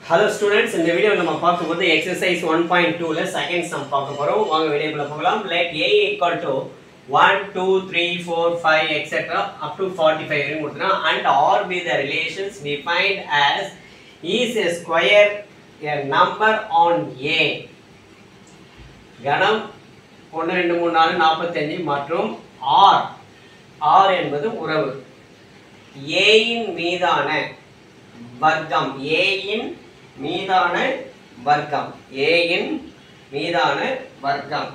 Hello students, in the video we will talk about the exercise 1.2 la second sum பார்க்க போறோம். வாங்க வீடியோக்குள்ள போகலாம். Let a equal to 1 2 3 4 5 etc up to 45 வரைக்கும் கொடுத்தனா and or be the relations defined as is a square a number on a கணம் 1 2 3 4 45 மற்றும் r என்பது உறவு a இன் மீதான வர்க்கம் a இன் மீதான வர்க்கம் a இன் மீதான வர்க்கம்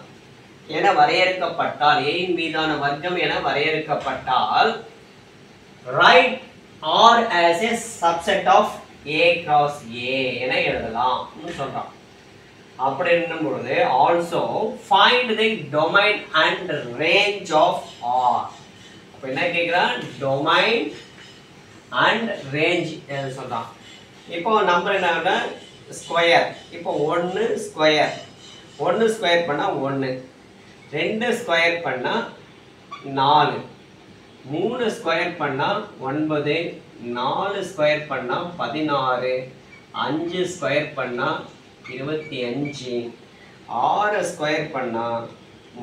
என வரையறுக்கப்பட்டால் a இன் மீதான வர்க்கம் என வரையறுக்கப்பட்டால் write r as a subset of a cross a என எழுதலாம் னு சொல்றோம். அப்படி என்னும்போது also find the domain and range of r. அப்ப என்ன கேக்குறான் domain and range என்ன சொல்றான். இப்போ நம்பர் என்னன்னா ஸ்கொயர். இப்போ 1 ஸ்கொயர் 1 ஸ்கொயர் பண்ணா 1 2 ஸ்கொயர் பண்ணா 4 3 ஸ்கொயர் பண்ணா 9 4 ஸ்கொயர் பண்ணா 16 5 ஸ்கொயர் பண்ணா 25 6 ஸ்கொயர் பண்ணா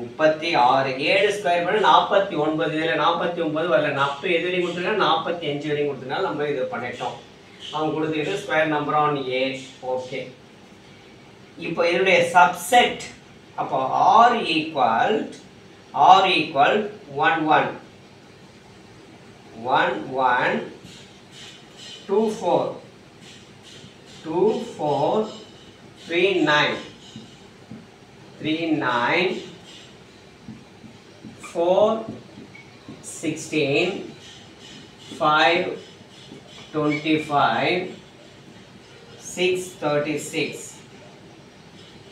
36 7 ஸ்கொயர் பண்ணா 49 இதுல 49 வரல 40 எது வரைக்கும் கொடுத்திருக்காங்க 45 வரைக்கும் கொடுத்திருக்காங்க நம்ம இது பண்ணிட்டோம். அவங்க கொடுத்துட்டு square number on a okay. இப்போ இதனுடைய சப்செட் அப்போ r equal 1 1 2 4 3 9 4 16 5 25 6 36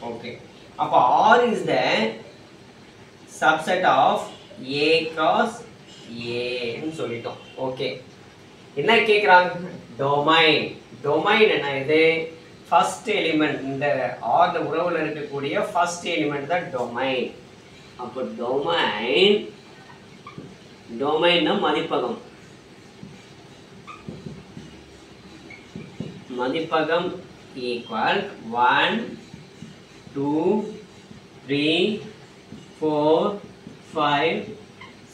okay. அப்போ r is the subset of a cross a ன்னு சொல்லிட்டோம். ஓகே, என்ன கேக்குறாங்க டொமைன் என்ன இது ஃபர்ஸ்ட் எலிமெண்ட் இந்த r ல உறவுல இருக்கக்கூடிய ஃபர்ஸ்ட் எலிமெண்ட் தான் டொமைன். அப்போ டொமைன்னா மதிப்பகம் equal 1 2 3 4 5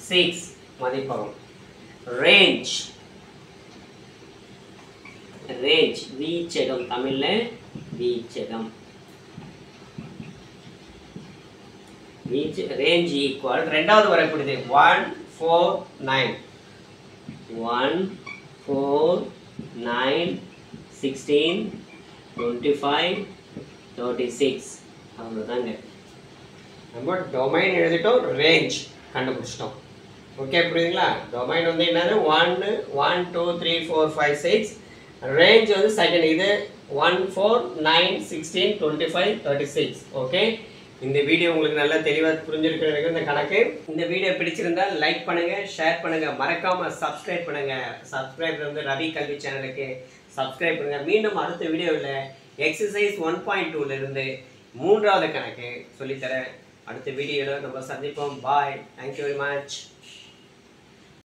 6 மதிப்பகம். range வீச்சகம் தமிழ்ல வீச்சகம் range equal இரண்டாவது வரக்கூடியது 1 4 9 1 4 9 16 25 36 அவ்வளவுதாங்க. நம்ம டொமைன் எழுதிட்டோம், ரேஞ்ச் கண்டுபிடிச்சிட்டோம். ஓகே, புரியுதுங்களா? டொமைன் வந்து என்னது 1 1 2 3 4 5 6 ரேஞ்ச் வந்து செகண்ட் இது 1 4 9 16 25 36 ஓகே. இந்த வீடியோ உங்களுக்கு நல்லா தெளிவாக புரிஞ்சிருக்கிறது இந்த கணக்கு. இந்த வீடியோ பிடிச்சிருந்தா லைக் பண்ணுங்க, ஷேர் பண்ணுங்க, மறக்காம சப்ஸ்கிரைப் பண்ணுங்க. சப்ஸ்கிரைபர் வந்து ரவி கல்வி சேனலுக்கு சப்ஸ்கிரைப் பண்ணுங்க. மீண்டும் அடுத்த வீடியோவில் எக்ஸசைஸ் 1.2 இருந்து மூன்றாவது கணக்கு சொல்லித்தரேன். அடுத்த வீடியோவில் நம்ம சந்திப்போம். பாய், தேங்க்யூ வெரி மச்.